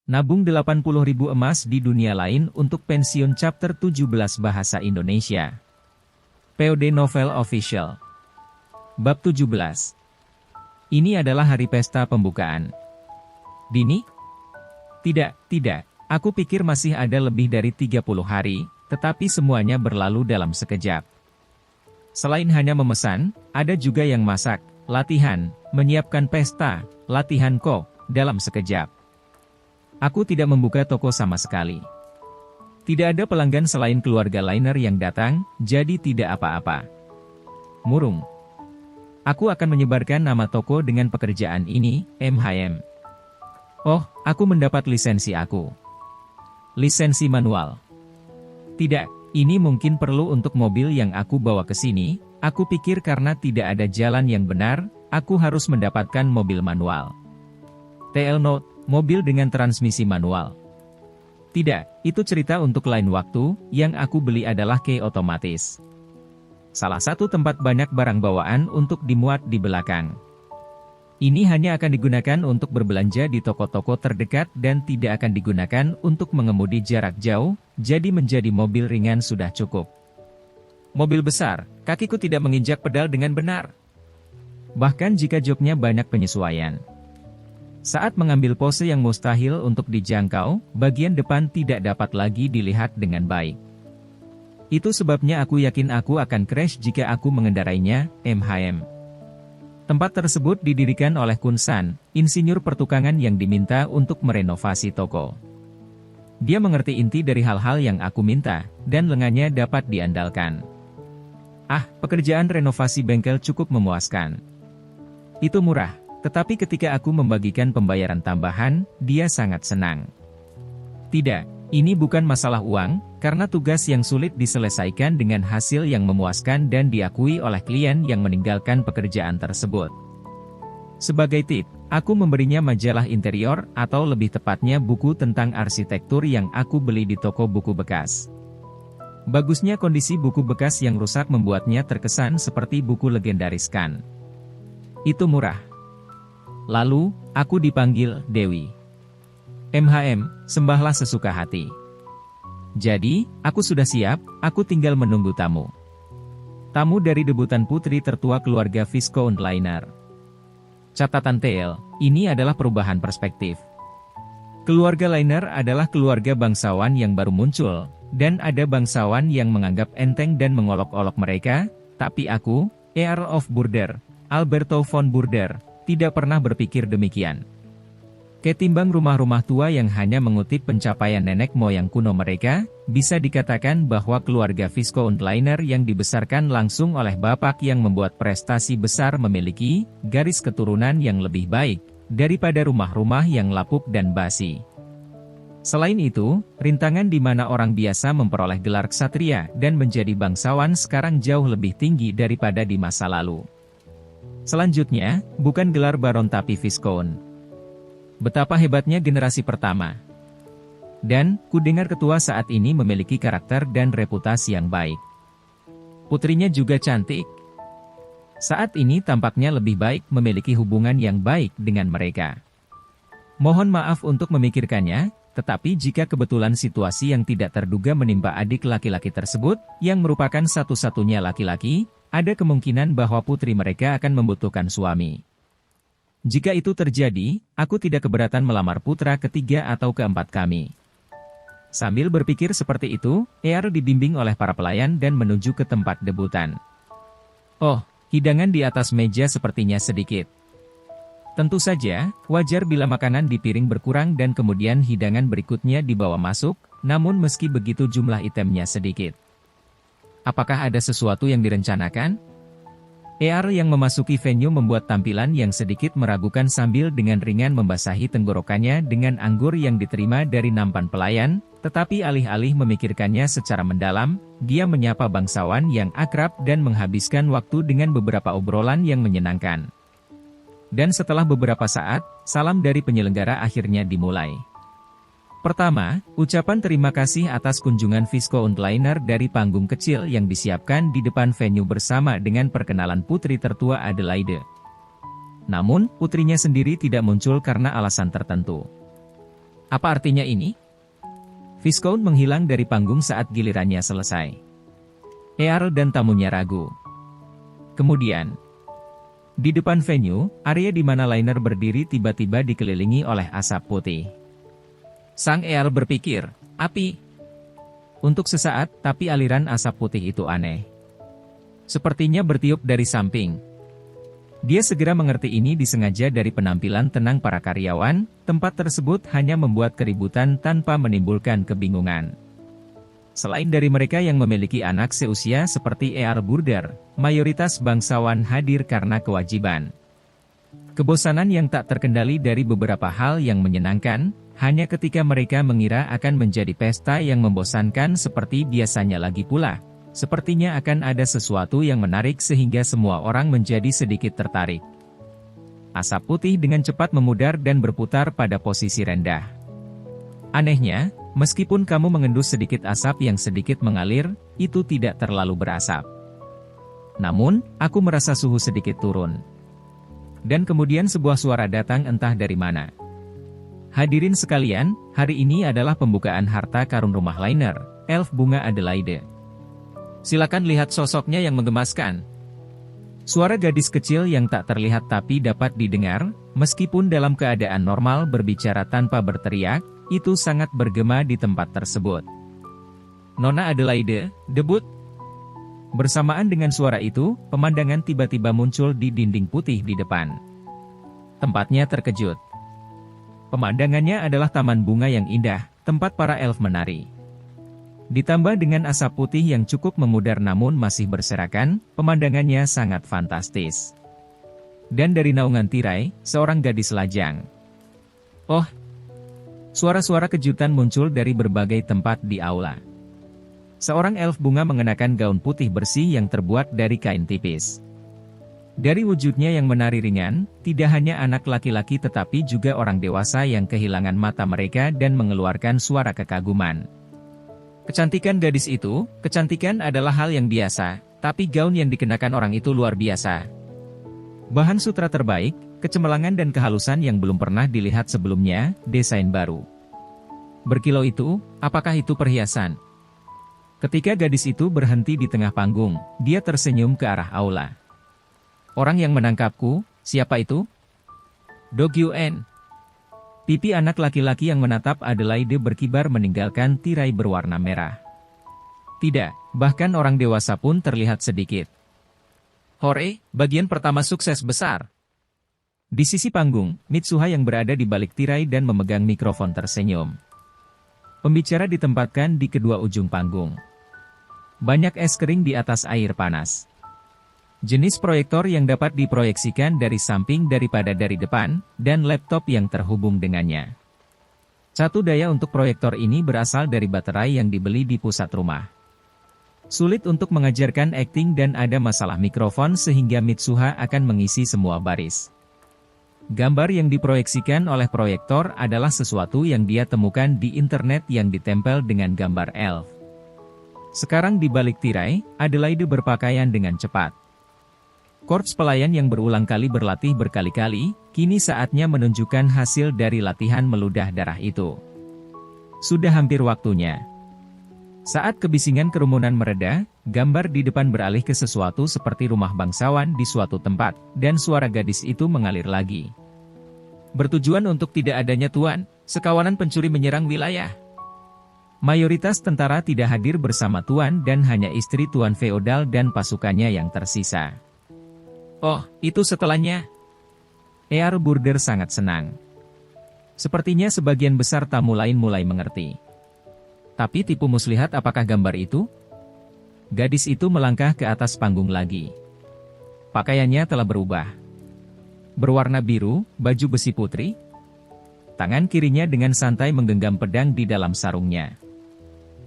Nabung 80.000 emas di dunia lain untuk pensiun chapter 17 bahasa Indonesia. POD Novel Official. Bab 17. Ini adalah hari pesta pembukaan. Dini? Tidak. Aku pikir masih ada lebih dari 30 hari, tetapi semuanya berlalu dalam sekejap. Selain hanya memesan, ada juga yang masak, latihan, menyiapkan pesta, latihan kok, dalam sekejap. Aku tidak membuka toko sama sekali. Tidak ada pelanggan selain keluarga Liner yang datang, jadi tidak apa-apa. Murung. Aku akan menyebarkan nama toko dengan pekerjaan ini, MHM. Oh, aku mendapat lisensi aku. Lisensi manual. Tidak, ini mungkin perlu untuk mobil yang aku bawa ke sini. Aku pikir karena tidak ada jalan yang benar, aku harus mendapatkan mobil manual. TL Note, mobil dengan transmisi manual. Tidak, itu cerita untuk lain waktu, yang aku beli adalah key otomatis. Salah satu tempat banyak barang bawaan untuk dimuat di belakang. Ini hanya akan digunakan untuk berbelanja di toko-toko terdekat dan tidak akan digunakan untuk mengemudi jarak jauh, jadi menjadi mobil ringan sudah cukup. Mobil besar, kakiku tidak menginjak pedal dengan benar. Bahkan jika joknya banyak penyesuaian. Saat mengambil pose yang mustahil untuk dijangkau, bagian depan tidak dapat lagi dilihat dengan baik. Itu sebabnya aku yakin aku akan crash jika aku mengendarainya, MHM. Tempat tersebut didirikan oleh Kun San, insinyur pertukangan yang diminta untuk merenovasi toko. Dia mengerti inti dari hal-hal yang aku minta, dan lengannya dapat diandalkan. Pekerjaan renovasi bengkel cukup memuaskan. Itu murah. Tetapi ketika aku membagikan pembayaran tambahan, dia sangat senang. Tidak, ini bukan masalah uang, karena tugas yang sulit diselesaikan dengan hasil yang memuaskan dan diakui oleh klien yang meninggalkan pekerjaan tersebut. Sebagai tip, aku memberinya majalah interior atau lebih tepatnya buku tentang arsitektur yang aku beli di toko buku bekas. Bagusnya kondisi buku bekas yang rusak membuatnya terkesan seperti buku legendaris kan. Itu murah. Lalu, aku dipanggil Dewi. MHM, sembahlah sesuka hati. Jadi, aku sudah siap, aku tinggal menunggu tamu. Tamu dari debutan putri tertua keluarga Viscount Liner. Catatan TL, ini adalah perubahan perspektif. Keluarga Liner adalah keluarga bangsawan yang baru muncul, dan ada bangsawan yang menganggap enteng dan mengolok-olok mereka, tapi aku, Earl of Burder, Alberto von Burder, tidak pernah berpikir demikian. Ketimbang rumah-rumah tua yang hanya mengutip pencapaian nenek moyang kuno mereka, bisa dikatakan bahwa keluarga Viscount Liner yang dibesarkan langsung oleh bapak yang membuat prestasi besar memiliki garis keturunan yang lebih baik daripada rumah-rumah yang lapuk dan basi. Selain itu, rintangan di mana orang biasa memperoleh gelar ksatria dan menjadi bangsawan sekarang jauh lebih tinggi daripada di masa lalu. Selanjutnya, bukan gelar baron tapi Viscount. Betapa hebatnya generasi pertama. Dan, kudengar ketua saat ini memiliki karakter dan reputasi yang baik. Putrinya juga cantik. Saat ini tampaknya lebih baik memiliki hubungan yang baik dengan mereka. Mohon maaf untuk memikirkannya, tetapi jika kebetulan situasi yang tidak terduga menimpa adik laki-laki tersebut, yang merupakan satu-satunya laki-laki, ada kemungkinan bahwa putri mereka akan membutuhkan suami. Jika itu terjadi, aku tidak keberatan melamar putra ketiga atau keempat kami. Sambil berpikir seperti itu, ER dibimbing oleh para pelayan dan menuju ke tempat debutan. Oh, hidangan di atas meja sepertinya sedikit. Tentu saja, wajar bila makanan di piring berkurang dan kemudian hidangan berikutnya dibawa masuk, namun meski begitu jumlah itemnya sedikit. Apakah ada sesuatu yang direncanakan? ER yang memasuki venue membuat tampilan yang sedikit meragukan sambil dengan ringan membasahi tenggorokannya dengan anggur yang diterima dari nampan pelayan, tetapi alih-alih memikirkannya secara mendalam, dia menyapa bangsawan yang akrab dan menghabiskan waktu dengan beberapa obrolan yang menyenangkan. Dan setelah beberapa saat, salam dari penyelenggara akhirnya dimulai. Pertama, ucapan terima kasih atas kunjungan Viscount Liner dari panggung kecil yang disiapkan di depan venue bersama dengan perkenalan putri tertua Adelaide. Namun, putrinya sendiri tidak muncul karena alasan tertentu. Apa artinya ini? Viscount menghilang dari panggung saat gilirannya selesai. Earl dan tamunya ragu. Kemudian, di depan venue, area di mana liner berdiri tiba-tiba dikelilingi oleh asap putih. Sang Earl berpikir, api. Untuk sesaat, tapi aliran asap putih itu aneh. Sepertinya bertiup dari samping. Dia segera mengerti ini disengaja dari penampilan tenang para karyawan, tempat tersebut hanya membuat keributan tanpa menimbulkan kebingungan. Selain dari mereka yang memiliki anak seusia seperti Earl Burder, mayoritas bangsawan hadir karena kewajiban. Kebosanan yang tak terkendali dari beberapa hal yang menyenangkan, hanya ketika mereka mengira akan menjadi pesta yang membosankan seperti biasanya lagi pula. Sepertinya akan ada sesuatu yang menarik sehingga semua orang menjadi sedikit tertarik. Asap putih dengan cepat memudar dan berputar pada posisi rendah. Anehnya, meskipun kamu mengendus sedikit asap yang sedikit mengalir, itu tidak terlalu berasap. Namun, aku merasa suhu sedikit turun. Dan kemudian sebuah suara datang entah dari mana. Hadirin sekalian, hari ini adalah pembukaan harta karun rumah Liner, Elf Bunga Adelaide. Silakan lihat sosoknya yang menggemaskan. Suara gadis kecil yang tak terlihat tapi dapat didengar, meskipun dalam keadaan normal berbicara tanpa berteriak, itu sangat bergema di tempat tersebut. Nona Adelaide, debut. Bersamaan dengan suara itu, pemandangan tiba-tiba muncul di dinding putih di depan. Tempatnya terkejut. Pemandangannya adalah taman bunga yang indah, tempat para elf menari. Ditambah dengan asap putih yang cukup memudar namun masih berserakan, pemandangannya sangat fantastis. Dan dari naungan tirai, seorang gadis lajang. Oh! Suara-suara kejutan muncul dari berbagai tempat di aula. Seorang elf bunga mengenakan gaun putih bersih yang terbuat dari kain tipis. Dari wujudnya yang menari ringan, tidak hanya anak laki-laki tetapi juga orang dewasa yang kehilangan mata mereka dan mengeluarkan suara kekaguman. Kecantikan gadis itu, kecantikan adalah hal yang biasa, tapi gaun yang dikenakan orang itu luar biasa. Bahan sutra terbaik, kecemerlangan dan kehalusan yang belum pernah dilihat sebelumnya, desain baru. Berkilau itu, apakah itu perhiasan? Ketika gadis itu berhenti di tengah panggung, dia tersenyum ke arah aula. Orang yang menangkapku, siapa itu? Do Gyuen. Pipi anak laki-laki yang menatap Adelaide berkibar meninggalkan tirai berwarna merah. Tidak, bahkan orang dewasa pun terlihat sedikit. Hore, bagian pertama sukses besar. Di sisi panggung, Mitsuha yang berada di balik tirai dan memegang mikrofon tersenyum. Pembicara ditempatkan di kedua ujung panggung. Banyak es kering di atas air panas. Jenis proyektor yang dapat diproyeksikan dari samping daripada dari depan, dan laptop yang terhubung dengannya. Satu daya untuk proyektor ini berasal dari baterai yang dibeli di pusat rumah. Sulit untuk mengajarkan akting dan ada masalah mikrofon sehingga Mitsuha akan mengisi semua baris. Gambar yang diproyeksikan oleh proyektor adalah sesuatu yang dia temukan di internet yang ditempel dengan gambar elf. Sekarang di balik tirai, Adelaide berpakaian dengan cepat. Korps pelayan yang berulang kali berlatih berkali-kali, kini saatnya menunjukkan hasil dari latihan meludah darah itu. Sudah hampir waktunya. Saat kebisingan kerumunan mereda, gambar di depan beralih ke sesuatu seperti rumah bangsawan di suatu tempat, dan suara gadis itu mengalir lagi. Bertujuan untuk tidak adanya tuan, sekawanan pencuri menyerang wilayah. Mayoritas tentara tidak hadir bersama tuan dan hanya istri tuan feodal dan pasukannya yang tersisa. Oh, itu setelahnya. Earl Burder sangat senang. Sepertinya sebagian besar tamu lain mulai mengerti. Tapi tipu muslihat apakah gambar itu? Gadis itu melangkah ke atas panggung lagi. Pakaiannya telah berubah. Berwarna biru, baju besi putri. Tangan kirinya dengan santai menggenggam pedang di dalam sarungnya.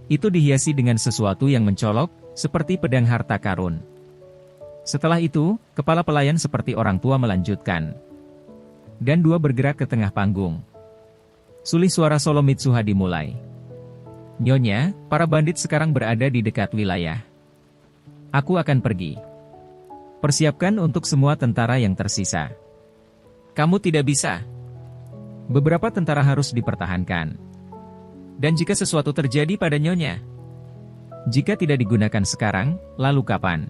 Itu dihiasi dengan sesuatu yang mencolok, seperti pedang harta karun. Setelah itu, kepala pelayan seperti orang tua melanjutkan. Dan dua bergerak ke tengah panggung. Sulih suara solo Mitsuha dimulai. Nyonya, para bandit sekarang berada di dekat wilayah. Aku akan pergi. Persiapkan untuk semua tentara yang tersisa. Kamu tidak bisa. Beberapa tentara harus dipertahankan. Dan jika sesuatu terjadi pada Nyonya? Jika tidak digunakan sekarang, lalu kapan?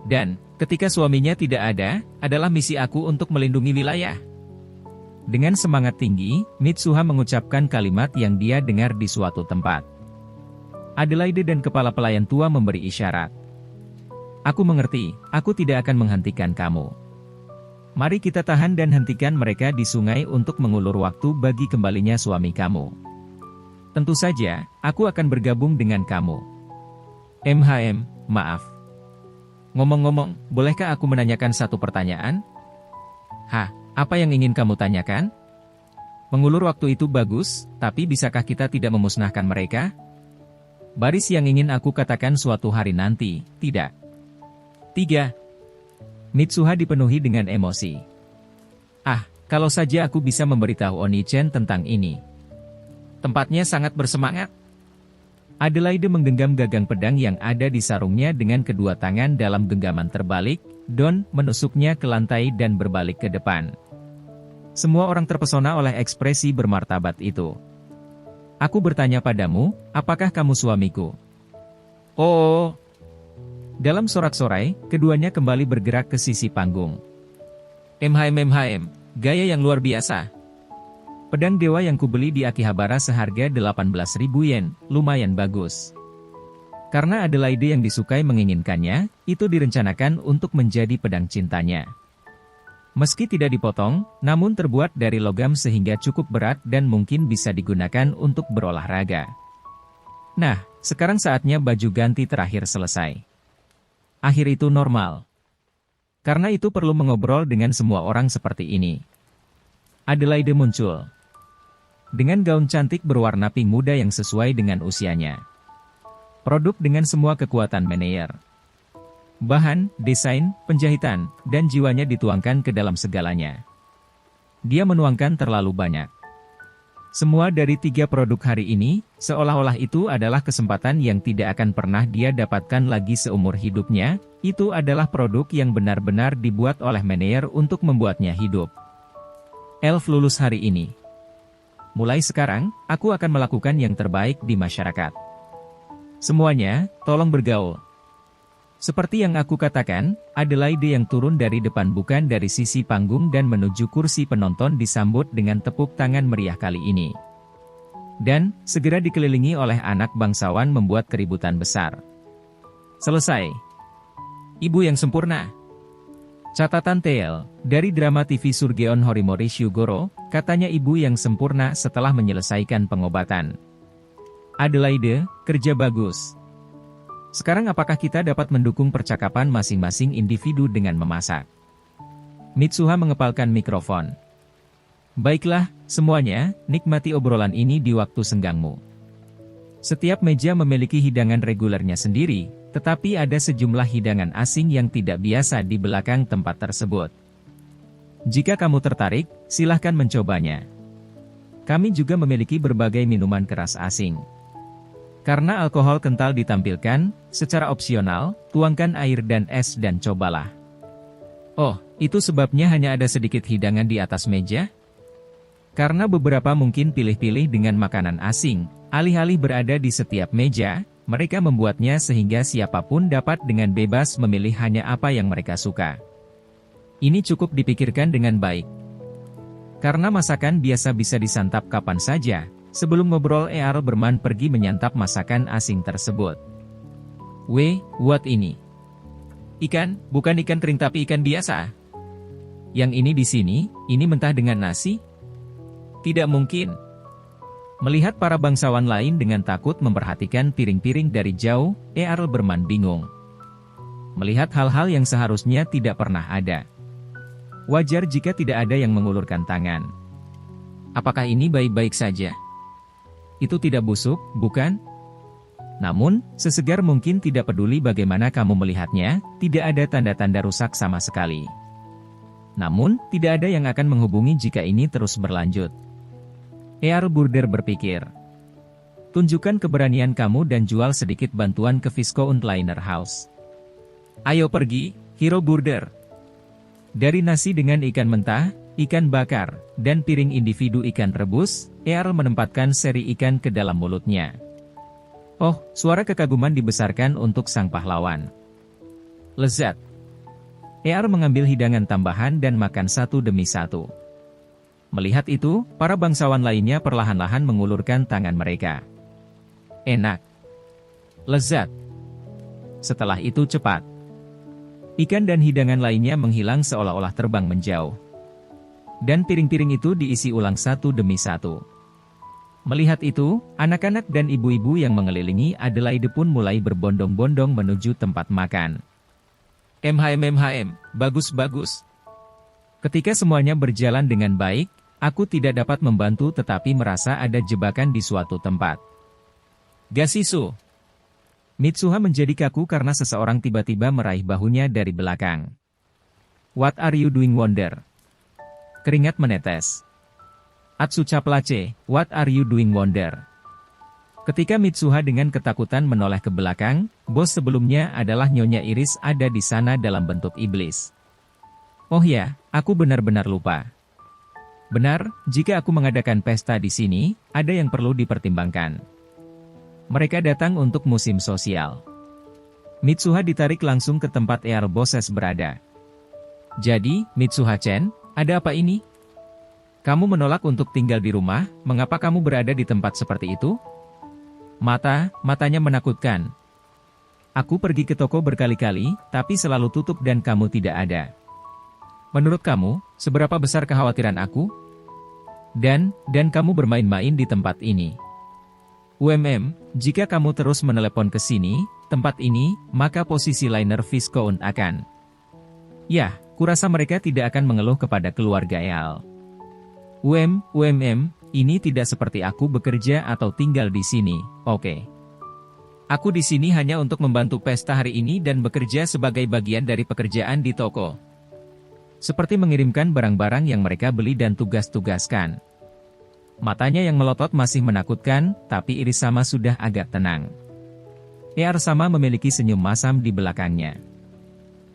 Dan, ketika suaminya tidak ada, adalah misi aku untuk melindungi wilayah. Dengan semangat tinggi, Mitsuha mengucapkan kalimat yang dia dengar di suatu tempat. Adelaide dan kepala pelayan tua memberi isyarat. Aku mengerti, aku tidak akan menghentikan kamu. Mari kita tahan dan hentikan mereka di sungai untuk mengulur waktu bagi kembalinya suami kamu. Tentu saja, aku akan bergabung dengan kamu. Maaf. Ngomong-ngomong, bolehkah aku menanyakan satu pertanyaan? Hah, apa yang ingin kamu tanyakan? Mengulur waktu itu bagus, tapi bisakah kita tidak memusnahkan mereka? Baris yang ingin aku katakan suatu hari nanti, tidak. 3. Mitsuha dipenuhi dengan emosi. Kalau saja aku bisa memberitahu Oni-chan tentang ini. Tempatnya sangat bersemangat. Adelaide menggenggam gagang pedang yang ada di sarungnya dengan kedua tangan dalam genggaman terbalik, Don menusuknya ke lantai dan berbalik ke depan. Semua orang terpesona oleh ekspresi bermartabat itu. Aku bertanya padamu, apakah kamu suamiku? Oh. Dalam sorak-sorai, keduanya kembali bergerak ke sisi panggung. Gaya yang luar biasa. Pedang dewa yang kubeli di Akihabara seharga 18.000 yen, lumayan bagus. Karena Adelaide yang disukai menginginkannya, itu direncanakan untuk menjadi pedang cintanya. Meski tidak dipotong, namun terbuat dari logam sehingga cukup berat dan mungkin bisa digunakan untuk berolahraga. Nah, sekarang saatnya baju ganti terakhir selesai. Akhir itu normal. Karena itu perlu mengobrol dengan semua orang seperti ini. Adelaide muncul. Dengan gaun cantik berwarna pink muda yang sesuai dengan usianya. Produk dengan semua kekuatan Meneer. Bahan, desain, penjahitan, dan jiwanya dituangkan ke dalam segalanya. Dia menuangkan terlalu banyak. Semua dari 3 produk hari ini, seolah-olah itu adalah kesempatan yang tidak akan pernah dia dapatkan lagi seumur hidupnya. Itu adalah produk yang benar-benar dibuat oleh Meneer untuk membuatnya hidup. Elf lulus hari ini. Mulai sekarang, aku akan melakukan yang terbaik di masyarakat. Semuanya, tolong bergaul. Seperti yang aku katakan, Adelaide yang turun dari depan bukan dari sisi panggung dan menuju kursi penonton disambut dengan tepuk tangan meriah kali ini. Dan, segera dikelilingi oleh anak bangsawan membuat keributan besar. Selesai. Ibu yang sempurna. Catatan TL, dari drama TV Surgeon Horimori Shugoro, katanya ibu yang sempurna setelah menyelesaikan pengobatan. Adelaide, kerja bagus. Sekarang apakah kita dapat mendukung percakapan masing-masing individu dengan memasak? Mitsuha mengepalkan mikrofon. Baiklah, semuanya, nikmati obrolan ini di waktu senggangmu. Setiap meja memiliki hidangan regulernya sendiri, tetapi ada sejumlah hidangan asing yang tidak biasa di belakang tempat tersebut. Jika kamu tertarik, silahkan mencobanya. Kami juga memiliki berbagai minuman keras asing. Karena alkohol kental ditampilkan, secara opsional, tuangkan air dan es dan cobalah. Oh, itu sebabnya hanya ada sedikit hidangan di atas meja? Karena beberapa mungkin pilih-pilih dengan makanan asing, alih-alih berada di setiap meja, mereka membuatnya sehingga siapapun dapat dengan bebas memilih hanya apa yang mereka suka. Ini cukup dipikirkan dengan baik. Karena masakan biasa bisa disantap kapan saja, sebelum ngobrol Earl Berman pergi menyantap masakan asing tersebut. What ini? Ikan, bukan ikan kering tapi ikan biasa. Yang ini di sini, ini mentah dengan nasi? Tidak mungkin. Melihat para bangsawan lain dengan takut memperhatikan piring-piring dari jauh, Earl Berman bingung. Melihat hal-hal yang seharusnya tidak pernah ada. Wajar jika tidak ada yang mengulurkan tangan. Apakah ini baik-baik saja? Itu tidak busuk, bukan? Namun, sesegar mungkin tidak peduli bagaimana kamu melihatnya, tidak ada tanda-tanda rusak sama sekali. Namun, tidak ada yang akan menghubungi jika ini terus berlanjut. Earl Burder berpikir. Tunjukkan keberanian kamu dan jual sedikit bantuan ke Visco und Liner House. Ayo pergi, Hero Burder. Dari nasi dengan ikan mentah, ikan bakar, dan piring individu ikan rebus, Earl menempatkan seri ikan ke dalam mulutnya. Oh, suara kekaguman dibesarkan untuk sang pahlawan. Lezat. Earl mengambil hidangan tambahan dan makan satu demi satu. Melihat itu, para bangsawan lainnya perlahan-lahan mengulurkan tangan mereka. Enak. Lezat. Setelah itu cepat. Ikan dan hidangan lainnya menghilang seolah-olah terbang menjauh. Dan piring-piring itu diisi ulang satu demi satu. Melihat itu, anak-anak dan ibu-ibu yang mengelilingi Adelaide pun mulai berbondong-bondong menuju tempat makan. MHM, bagus-bagus. Ketika semuanya berjalan dengan baik, aku tidak dapat membantu tetapi merasa ada jebakan di suatu tempat. Gasisu. Mitsuha menjadi kaku karena seseorang tiba-tiba meraih bahunya dari belakang. What are you doing, Wonder? Keringat menetes. Atsucha Place, what are you doing, Wonder? Ketika Mitsuha dengan ketakutan menoleh ke belakang, bos sebelumnya adalah Nyonya Iris ada di sana dalam bentuk iblis. Oh ya, aku benar-benar lupa. Benar, jika aku mengadakan pesta di sini, ada yang perlu dipertimbangkan. Mereka datang untuk musim sosial. Mitsuha ditarik langsung ke tempat Earl Bosses berada. Jadi, Mitsuha-chan, ada apa ini? Kamu menolak untuk tinggal di rumah, mengapa kamu berada di tempat seperti itu? Matanya menakutkan. Aku pergi ke toko berkali-kali, tapi selalu tutup dan kamu tidak ada. Menurut kamu, seberapa besar kekhawatiran aku? Dan kamu bermain-main di tempat ini. Jika kamu terus menelepon ke sini, tempat ini, maka posisi liner Viscount akan. Ya, kurasa mereka tidak akan mengeluh kepada keluarga Earl. Ini tidak seperti aku bekerja atau tinggal di sini, oke. Aku di sini hanya untuk membantu pesta hari ini dan bekerja sebagai bagian dari pekerjaan di toko. Seperti mengirimkan barang-barang yang mereka beli dan tugas-tugaskan. Matanya yang melotot masih menakutkan, tapi Iris sama sudah agak tenang. Earl sama memiliki senyum masam di belakangnya.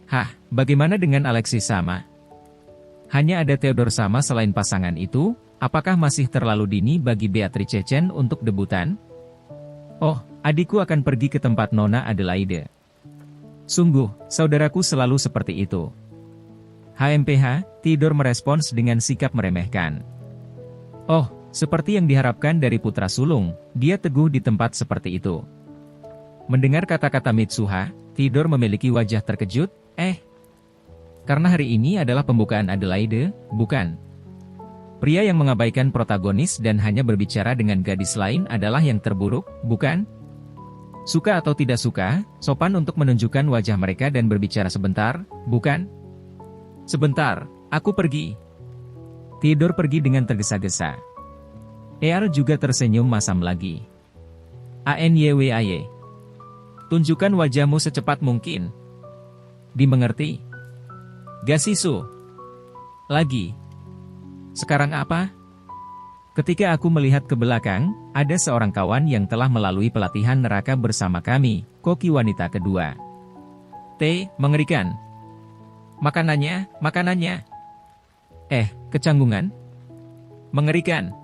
Hah, bagaimana dengan Alexis sama? Hanya ada Theodore sama selain pasangan itu, apakah masih terlalu dini bagi Beatrice Chen untuk debutan? Oh, adikku akan pergi ke tempat Nona Adelaide. Sungguh, saudaraku selalu seperti itu. HMPH, Theodore merespons dengan sikap meremehkan. Oh, seperti yang diharapkan dari putra sulung, dia teguh di tempat seperti itu. Mendengar kata-kata Mitsuha, Theodore memiliki wajah terkejut, karena hari ini adalah pembukaan Adelaide, bukan? Pria yang mengabaikan protagonis dan hanya berbicara dengan gadis lain adalah yang terburuk, bukan? Suka atau tidak suka, sopan untuk menunjukkan wajah mereka dan berbicara sebentar, bukan? Sebentar, aku pergi. Theodore pergi dengan tergesa-gesa. Earl juga tersenyum masam lagi. Anyway. Tunjukkan wajahmu secepat mungkin. Dimengerti? Gasisu. Lagi. Sekarang apa? Ketika aku melihat ke belakang, ada seorang kawan yang telah melalui pelatihan neraka bersama kami, koki wanita kedua. Mengerikan. Makanannya. Kecanggungan. Mengerikan.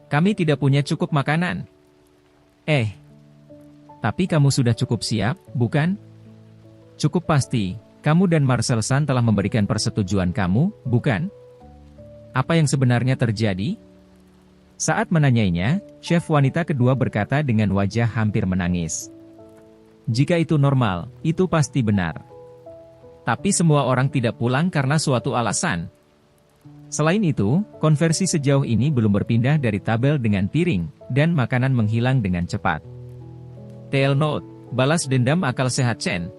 Kami tidak punya cukup makanan. Tapi kamu sudah cukup siap, bukan? Cukup pasti, kamu dan Marcel San telah memberikan persetujuan kamu, bukan? Apa yang sebenarnya terjadi? Saat menanyainya, chef wanita kedua berkata dengan wajah hampir menangis. Jika itu normal, itu pasti benar. Tapi semua orang tidak pulang karena suatu alasan. Selain itu, konversi sejauh ini belum berpindah dari tabel dengan piring, dan makanan menghilang dengan cepat. Tail note, balas dendam akal sehat Chen.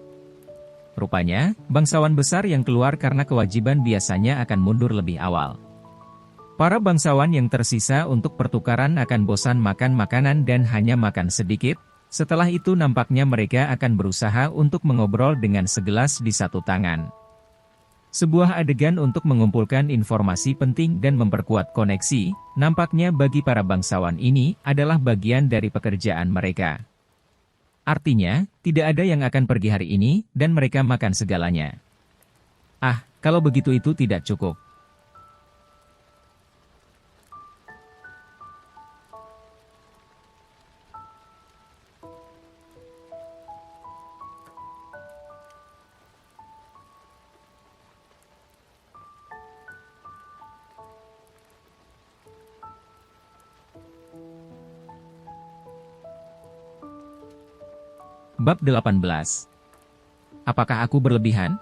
Rupanya, bangsawan besar yang keluar karena kewajiban biasanya akan mundur lebih awal. Para bangsawan yang tersisa untuk pertukaran akan bosan makan makanan dan hanya makan sedikit, setelah itu nampaknya mereka akan berusaha untuk mengobrol dengan segelas di satu tangan. Sebuah adegan untuk mengumpulkan informasi penting dan memperkuat koneksi, nampaknya bagi para bangsawan ini adalah bagian dari pekerjaan mereka. Artinya, tidak ada yang akan pergi hari ini, dan mereka makan segalanya. Kalau begitu itu tidak cukup. Bab 18. Apakah aku berlebihan?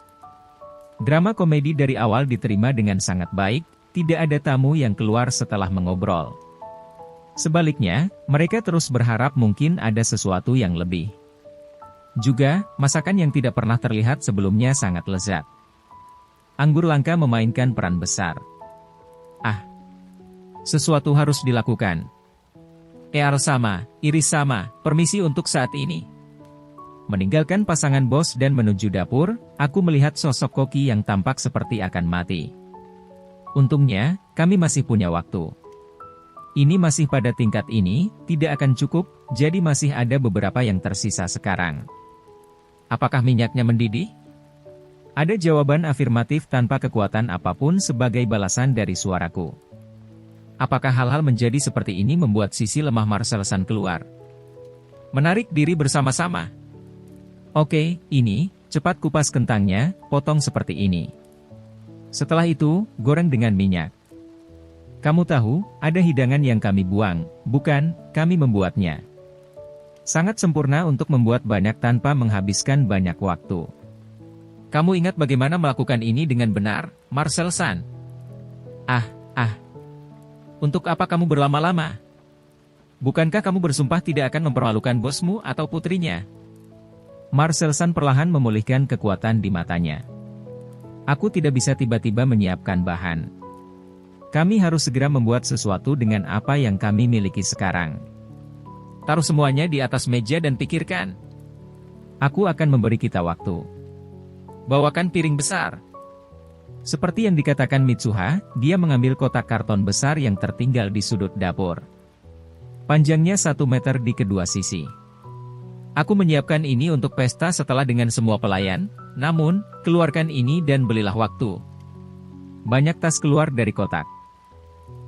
Drama komedi dari awal diterima dengan sangat baik, tidak ada tamu yang keluar setelah mengobrol. Sebaliknya, mereka terus berharap mungkin ada sesuatu yang lebih. Juga, masakan yang tidak pernah terlihat sebelumnya sangat lezat. Anggur langka memainkan peran besar. Sesuatu harus dilakukan. sama, Iris sama, permisi untuk saat ini. Meninggalkan pasangan bos dan menuju dapur, aku melihat sosok Koki yang tampak seperti akan mati. Untungnya, kami masih punya waktu. Ini masih pada tingkat ini, tidak akan cukup, jadi masih ada beberapa yang tersisa sekarang. Apakah minyaknya mendidih? Ada jawaban afirmatif tanpa kekuatan apapun sebagai balasan dari suaraku. Apakah hal-hal menjadi seperti ini membuat sisi lemah Marcelsan keluar? Menarik diri bersama-sama. Oke, ini, cepat kupas kentangnya, potong seperti ini. Setelah itu, goreng dengan minyak. Kamu tahu, ada hidangan yang kami buang, bukan, kami membuatnya. Sangat sempurna untuk membuat banyak tanpa menghabiskan banyak waktu. Kamu ingat bagaimana melakukan ini dengan benar, Marcelsan? Untuk apa kamu berlama-lama? Bukankah kamu bersumpah tidak akan mempermalukan bosmu atau putrinya? Marcelsan perlahan memulihkan kekuatan di matanya. Aku tidak bisa tiba-tiba menyiapkan bahan. Kami harus segera membuat sesuatu dengan apa yang kami miliki sekarang. Taruh semuanya di atas meja dan pikirkan. Aku akan memberi kita waktu. Bawakan piring besar. Seperti yang dikatakan Mitsuha, dia mengambil kotak karton besar yang tertinggal di sudut dapur. Panjangnya 1 meter di kedua sisi. Aku menyiapkan ini untuk pesta setelah dengan semua pelayan, namun, keluarkan ini dan belilah waktu. Banyak tas keluar dari kotak.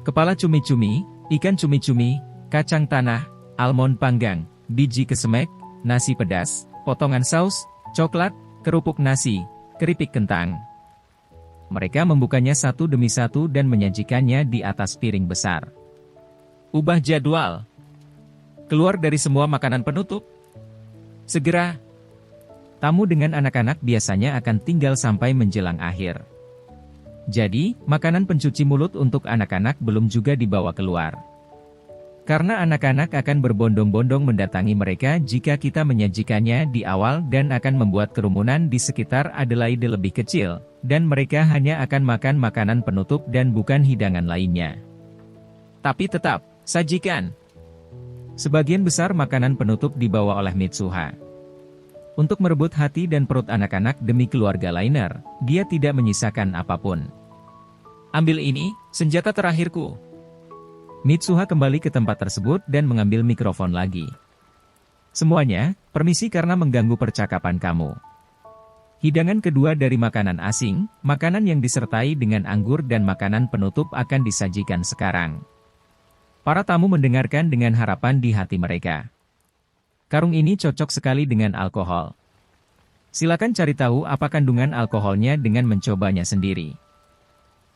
Kepala cumi-cumi, ikan cumi-cumi, kacang tanah, almond panggang, biji kesemek, nasi pedas, potongan saus, coklat, kerupuk nasi, keripik kentang. Mereka membukanya satu demi satu dan menyajikannya di atas piring besar. Ubah jadwal. Keluar dari semua makanan penutup. Segera. Tamu dengan anak-anak biasanya akan tinggal sampai menjelang akhir. Jadi, makanan pencuci mulut untuk anak-anak belum juga dibawa keluar. Karena anak-anak akan berbondong-bondong mendatangi mereka jika kita menyajikannya di awal dan akan membuat kerumunan di sekitar Adelaide lebih kecil, dan mereka hanya akan makan makanan penutup dan bukan hidangan lainnya. Tapi tetap, sajikan. Sebagian besar makanan penutup dibawa oleh Mitsuha. Untuk merebut hati dan perut anak-anak demi keluarga Liner, dia tidak menyisakan apapun. Ambil ini, senjata terakhirku. Mitsuha kembali ke tempat tersebut dan mengambil mikrofon lagi. Semuanya, permisi karena mengganggu percakapan kamu. Hidangan kedua dari makanan asing, makanan yang disertai dengan anggur dan makanan penutup akan disajikan sekarang. Para tamu mendengarkan dengan harapan di hati mereka. Karung ini cocok sekali dengan alkohol. Silakan cari tahu apa kandungan alkoholnya dengan mencobanya sendiri.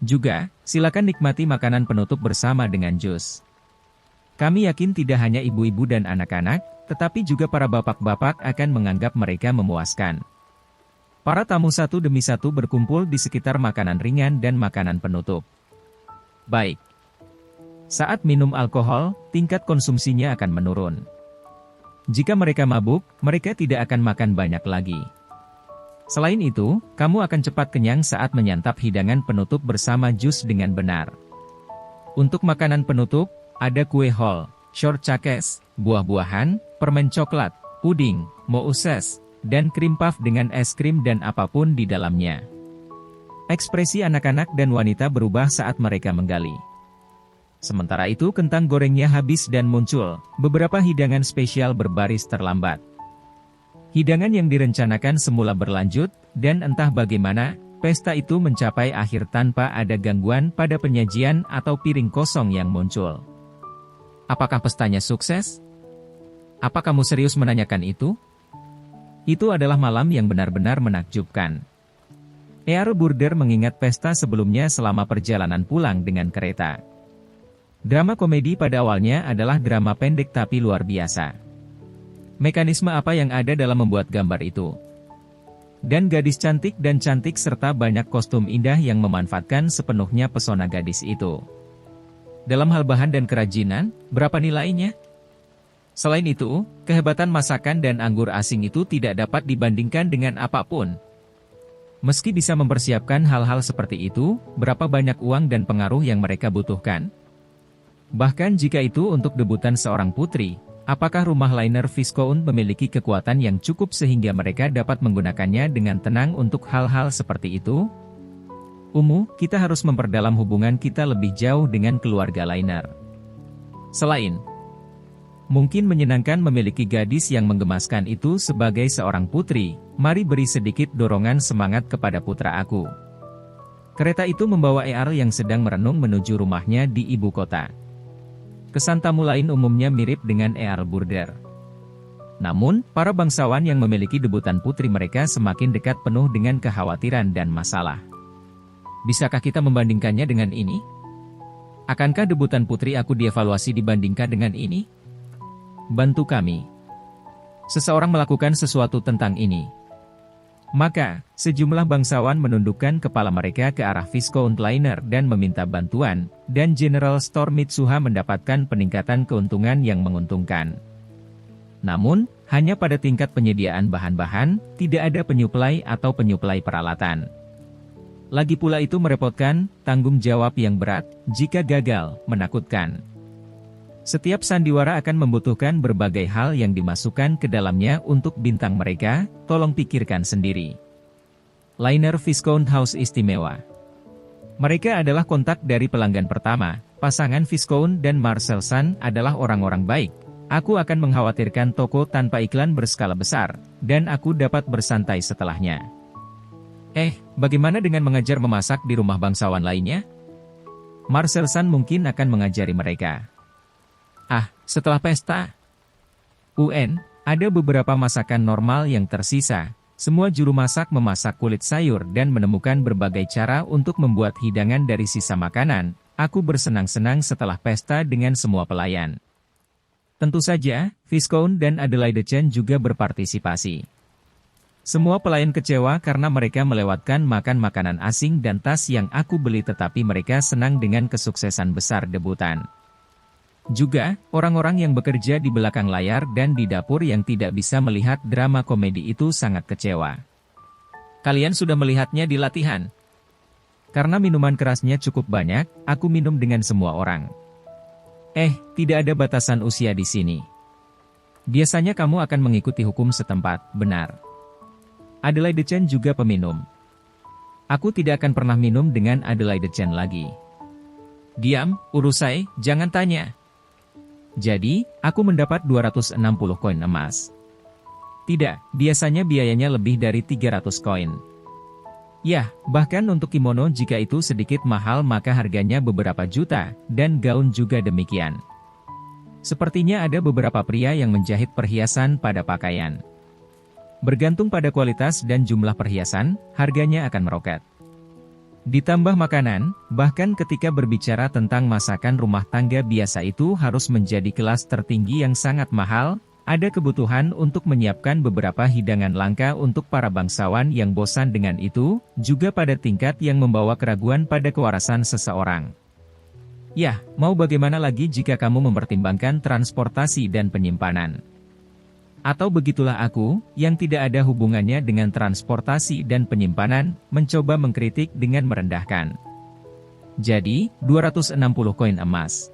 Juga, silakan nikmati makanan penutup bersama dengan jus. Kami yakin tidak hanya ibu-ibu dan anak-anak, tetapi juga para bapak-bapak akan menganggap mereka memuaskan. Para tamu satu demi satu berkumpul di sekitar makanan ringan dan makanan penutup. Baik. Saat minum alkohol, tingkat konsumsinya akan menurun. Jika mereka mabuk, mereka tidak akan makan banyak lagi. Selain itu, kamu akan cepat kenyang saat menyantap hidangan penutup bersama jus dengan benar. Untuk makanan penutup, ada kue hol, short cakes, buah-buahan, permen coklat, puding, mousses, dan krim puff dengan es krim dan apapun di dalamnya. Ekspresi anak-anak dan wanita berubah saat mereka menggali. Sementara itu kentang gorengnya habis dan muncul, beberapa hidangan spesial berbaris terlambat. Hidangan yang direncanakan semula berlanjut, dan entah bagaimana, pesta itu mencapai akhir tanpa ada gangguan pada penyajian atau piring kosong yang muncul. Apakah pestanya sukses? Apa kamu serius menanyakan itu? Itu adalah malam yang benar-benar menakjubkan. Burder mengingat pesta sebelumnya selama perjalanan pulang dengan kereta. Drama komedi pada awalnya adalah drama pendek tapi luar biasa. Mekanisme apa yang ada dalam membuat gambar itu? Dan gadis cantik dan cantik serta banyak kostum indah yang memanfaatkan sepenuhnya pesona gadis itu. Dalam hal bahan dan kerajinan, berapa nilainya? Selain itu, kehebatan masakan dan anggur asing itu tidak dapat dibandingkan dengan apapun. Meski bisa mempersiapkan hal-hal seperti itu, berapa banyak uang dan pengaruh yang mereka butuhkan? Bahkan jika itu untuk debutan seorang putri, apakah rumah liner Viscount memiliki kekuatan yang cukup sehingga mereka dapat menggunakannya dengan tenang untuk hal-hal seperti itu? Kita harus memperdalam hubungan kita lebih jauh dengan keluarga liner. Selain mungkin menyenangkan memiliki gadis yang menggemaskan itu sebagai seorang putri, mari beri sedikit dorongan semangat kepada putra aku. Kereta itu membawa ER yang sedang merenung menuju rumahnya di ibu kota. Kesan tamu lain umumnya mirip dengan ER Burger. Namun, para bangsawan yang memiliki debutan putri mereka semakin dekat penuh dengan kekhawatiran dan masalah. Bisakah kita membandingkannya dengan ini? Akankah debutan putri aku dievaluasi dibandingkan dengan ini? Bantu kami. Seseorang melakukan sesuatu tentang ini. Maka, sejumlah bangsawan menundukkan kepala mereka ke arah Viscount Liner dan meminta bantuan, dan General Store Mitsuha mendapatkan peningkatan keuntungan yang menguntungkan. Namun, hanya pada tingkat penyediaan bahan-bahan, tidak ada penyuplai atau penyuplai peralatan. Lagi pula itu merepotkan, tanggung jawab yang berat, jika gagal, menakutkan. Setiap sandiwara akan membutuhkan berbagai hal yang dimasukkan ke dalamnya untuk bintang mereka, tolong pikirkan sendiri. Liner Viscount House istimewa. Mereka adalah kontak dari pelanggan pertama, pasangan Viscount dan Marcel San adalah orang-orang baik. Aku akan mengkhawatirkan toko tanpa iklan berskala besar, dan aku dapat bersantai setelahnya. Bagaimana dengan mengajar memasak di rumah bangsawan lainnya? Marcel San mungkin akan mengajari mereka. Setelah pesta, ada beberapa masakan normal yang tersisa. Semua juru masak memasak kulit sayur dan menemukan berbagai cara untuk membuat hidangan dari sisa makanan. Aku bersenang-senang setelah pesta dengan semua pelayan. Tentu saja, Viscount dan Adelaide Chen juga berpartisipasi. Semua pelayan kecewa karena mereka melewatkan makan makanan asing dan tas yang aku beli, tetapi mereka senang dengan kesuksesan besar debutan. Juga, orang-orang yang bekerja di belakang layar dan di dapur yang tidak bisa melihat drama komedi itu sangat kecewa. Kalian sudah melihatnya di latihan. Karena minuman kerasnya cukup banyak, aku minum dengan semua orang. Tidak ada batasan usia di sini. Biasanya kamu akan mengikuti hukum setempat, benar. Adelaide Chen juga peminum. Aku tidak akan pernah minum dengan Adelaide Chen lagi. Diam, Urusai, jangan tanya. Jadi, aku mendapat 260 koin emas. Tidak, biasanya biayanya lebih dari 300 koin. Ya, bahkan untuk kimono jika itu sedikit mahal maka harganya beberapa juta, dan gaun juga demikian. Sepertinya ada beberapa pria yang menjahit perhiasan pada pakaian. Bergantung pada kualitas dan jumlah perhiasan, harganya akan meroket. Ditambah makanan, bahkan ketika berbicara tentang masakan rumah tangga biasa itu harus menjadi kelas tertinggi yang sangat mahal, ada kebutuhan untuk menyiapkan beberapa hidangan langka untuk para bangsawan yang bosan dengan itu, juga pada tingkat yang membawa keraguan pada kewarasan seseorang. Ya, mau bagaimana lagi jika kamu mempertimbangkan transportasi dan penyimpanan? Atau begitulah aku, yang tidak ada hubungannya dengan transportasi dan penyimpanan, mencoba mengkritik dengan merendahkan. Jadi, 260 koin emas.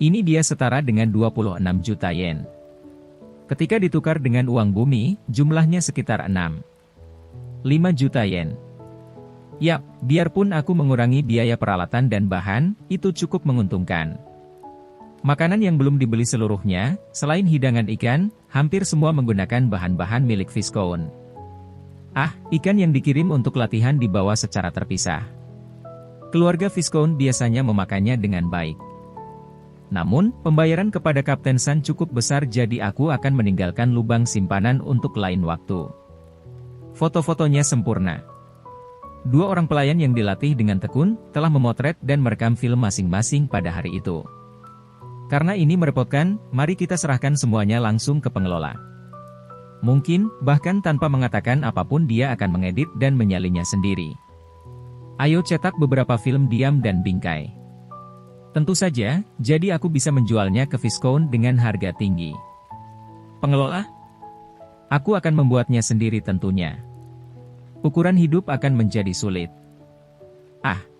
Ini dia setara dengan 26 juta yen. Ketika ditukar dengan uang bumi, jumlahnya sekitar 5 juta yen. Yap, biarpun aku mengurangi biaya peralatan dan bahan, itu cukup menguntungkan. Makanan yang belum dibeli seluruhnya, selain hidangan ikan, hampir semua menggunakan bahan-bahan milik Viscount. Ikan yang dikirim untuk latihan dibawa secara terpisah. Keluarga Viscount biasanya memakannya dengan baik. Namun, pembayaran kepada Kapten San cukup besar jadi aku akan meninggalkan lubang simpanan untuk lain waktu. Foto-fotonya sempurna. 2 orang pelayan yang dilatih dengan tekun, telah memotret dan merekam film masing-masing pada hari itu. Karena ini merepotkan, mari kita serahkan semuanya langsung ke pengelola. Mungkin, bahkan tanpa mengatakan apapun dia akan mengedit dan menyalinnya sendiri. Ayo cetak beberapa film diam dan bingkai. Tentu saja, jadi aku bisa menjualnya ke Viscount dengan harga tinggi. Pengelola? Aku akan membuatnya sendiri tentunya. Ukuran hidup akan menjadi sulit.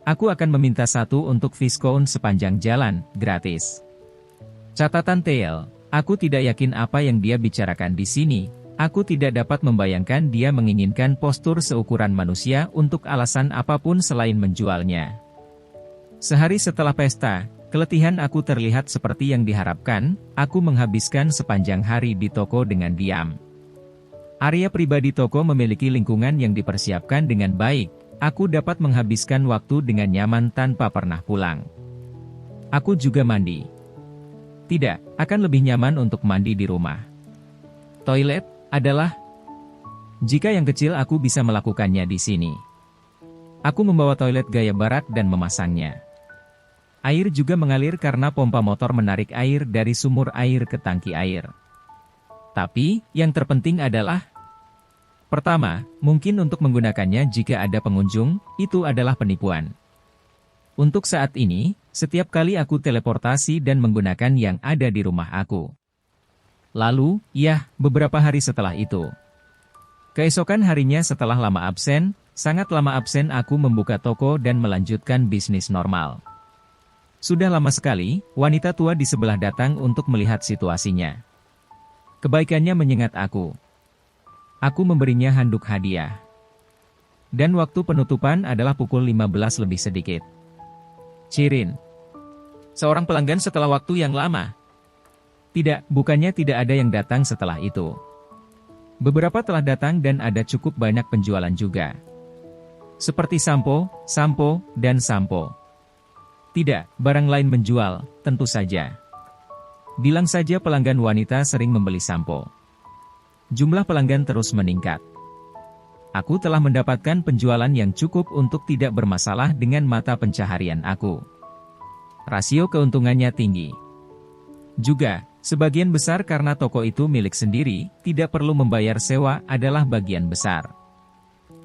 Aku akan meminta satu untuk Viscount sepanjang jalan, gratis. Catatan TL, aku tidak yakin apa yang dia bicarakan di sini. Aku tidak dapat membayangkan dia menginginkan postur seukuran manusia untuk alasan apapun selain menjualnya. Sehari setelah pesta, keletihan aku terlihat seperti yang diharapkan, aku menghabiskan sepanjang hari di toko dengan diam. Area pribadi toko memiliki lingkungan yang dipersiapkan dengan baik, aku dapat menghabiskan waktu dengan nyaman tanpa pernah pulang. Aku juga mandi. Tidak, akan lebih nyaman untuk mandi di rumah. Toilet adalah, jika yang kecil aku bisa melakukannya di sini. Aku membawa toilet gaya barat dan memasangnya. Air juga mengalir karena pompa motor menarik air dari sumur air ke tangki air. Tapi, yang terpenting adalah, pertama, mungkin untuk menggunakannya jika ada pengunjung, itu adalah penipuan. Untuk saat ini, setiap kali aku teleportasi dan menggunakan yang ada di rumah aku. Lalu, beberapa hari setelah itu. Keesokan harinya setelah lama absen, sangat lama absen aku membuka toko dan melanjutkan bisnis normal. Sudah lama sekali, wanita tua di sebelah datang untuk melihat situasinya. Kebaikannya menyengat aku. Aku memberinya handuk hadiah. Dan waktu penutupan adalah pukul 15 lebih sedikit. Cirin. Seorang pelanggan setelah waktu yang lama. Tidak, bukannya tidak ada yang datang setelah itu. Beberapa telah datang dan ada cukup banyak penjualan juga. Seperti sampo, dan sampo. Tidak, barang lain menjual, tentu saja. Bilang saja pelanggan wanita sering membeli sampo. Jumlah pelanggan terus meningkat. Aku telah mendapatkan penjualan yang cukup untuk tidak bermasalah dengan mata pencaharian aku. Rasio keuntungannya tinggi. Juga, sebagian besar karena toko itu milik sendiri, tidak perlu membayar sewa adalah bagian besar.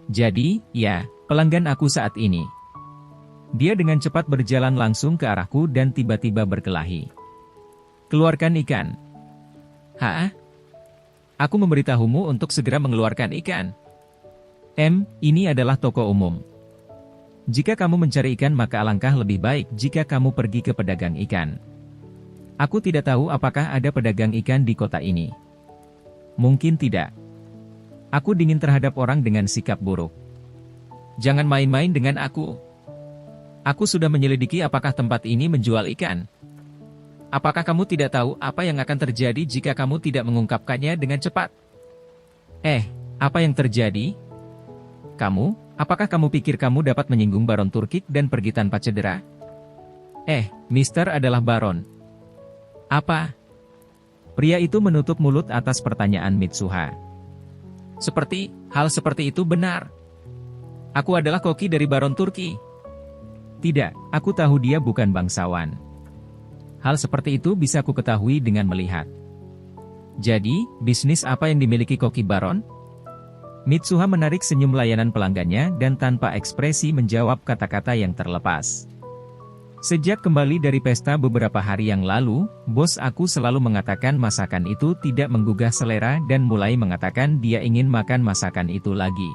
Jadi, pelanggan aku saat ini. Dia dengan cepat berjalan langsung ke arahku dan tiba-tiba berkelahi. Keluarkan ikan. Aku memberitahumu untuk segera mengeluarkan ikan. Ini adalah toko umum. Jika kamu mencari ikan maka alangkah lebih baik jika kamu pergi ke pedagang ikan. Aku tidak tahu apakah ada pedagang ikan di kota ini. Mungkin tidak. Aku dingin terhadap orang dengan sikap buruk. Jangan main-main dengan aku. Aku sudah menyelidiki apakah tempat ini menjual ikan. Apakah kamu tidak tahu apa yang akan terjadi jika kamu tidak mengungkapkannya dengan cepat? Apa yang terjadi? Apakah kamu pikir kamu dapat menyinggung Baron Turkik dan pergi tanpa cedera? Mister adalah Baron. Apa? Pria itu menutup mulut atas pertanyaan Mitsuha. Hal seperti itu benar. Aku adalah koki dari Baron Turki. Tidak, aku tahu dia bukan bangsawan. Hal seperti itu bisa ku ketahui dengan melihat. Jadi, bisnis apa yang dimiliki koki Baron? Mitsuha menarik senyum layanan pelanggannya dan tanpa ekspresi menjawab kata-kata yang terlepas. Sejak kembali dari pesta beberapa hari yang lalu, bos aku selalu mengatakan masakan itu tidak menggugah selera dan mulai mengatakan dia ingin makan masakan itu lagi.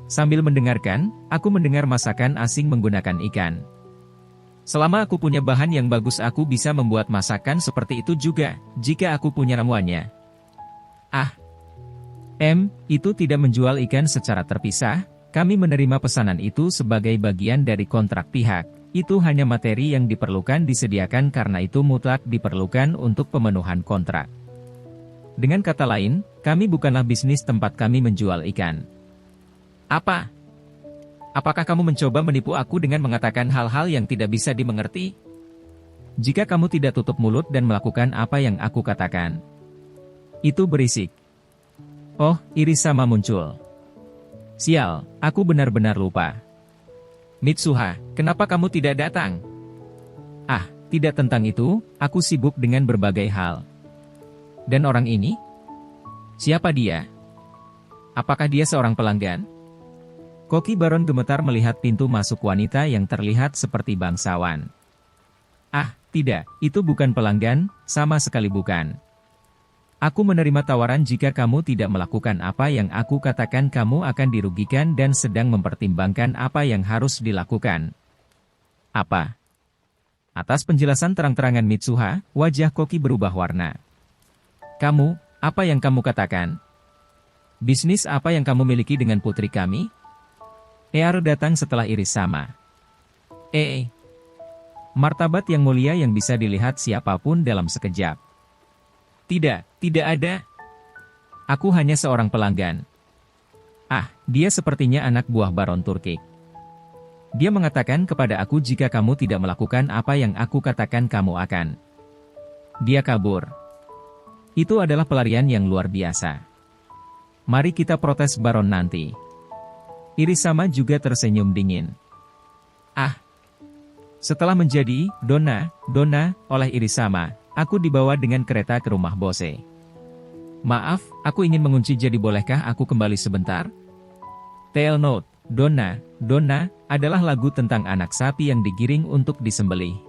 Sambil mendengarkan, aku mendengar masakan asing menggunakan ikan. Selama aku punya bahan yang bagus aku bisa membuat masakan seperti itu juga, jika aku punya ramuannya. Itu tidak menjual ikan secara terpisah, kami menerima pesanan itu sebagai bagian dari kontrak pihak. Itu hanya materi yang diperlukan disediakan karena itu mutlak diperlukan untuk pemenuhan kontrak. Dengan kata lain, kami bukanlah bisnis tempat kami menjual ikan. Apa? Apakah kamu mencoba menipu aku dengan mengatakan hal-hal yang tidak bisa dimengerti? Jika kamu tidak tutup mulut dan melakukan apa yang aku katakan. Itu berisik. Oh, Irisama muncul. Sial, aku benar-benar lupa. Mitsuha, kenapa kamu tidak datang? Tidak tentang itu, aku sibuk dengan berbagai hal. Dan orang ini? Siapa dia? Apakah dia seorang pelanggan? Koki Baron gemetar melihat pintu masuk wanita yang terlihat seperti bangsawan. Ah, tidak, itu bukan pelanggan, sama sekali bukan. Aku menerima tawaran jika kamu tidak melakukan apa yang aku katakan kamu akan dirugikan dan sedang mempertimbangkan apa yang harus dilakukan. Apa? Atas penjelasan terang-terangan Mitsuha, wajah Koki berubah warna. Kamu, apa yang kamu katakan? Bisnis apa yang kamu miliki dengan putri kami? Ear datang setelah Irisama. Martabat yang mulia yang bisa dilihat siapapun dalam sekejap. Tidak ada. Aku hanya seorang pelanggan. Ah, dia sepertinya anak buah Baron Turkik. Dia mengatakan kepada aku jika kamu tidak melakukan apa yang aku katakan kamu akan. Dia kabur. Itu adalah pelarian yang luar biasa. Mari kita protes Baron nanti. Irisama juga tersenyum dingin. Ah. Setelah menjadi Donna oleh Irisama, aku dibawa dengan kereta ke rumah Bose. Maaf, aku ingin mengunci, jadi bolehkah aku kembali sebentar? Tail note, Donna adalah lagu tentang anak sapi yang digiring untuk disembelih.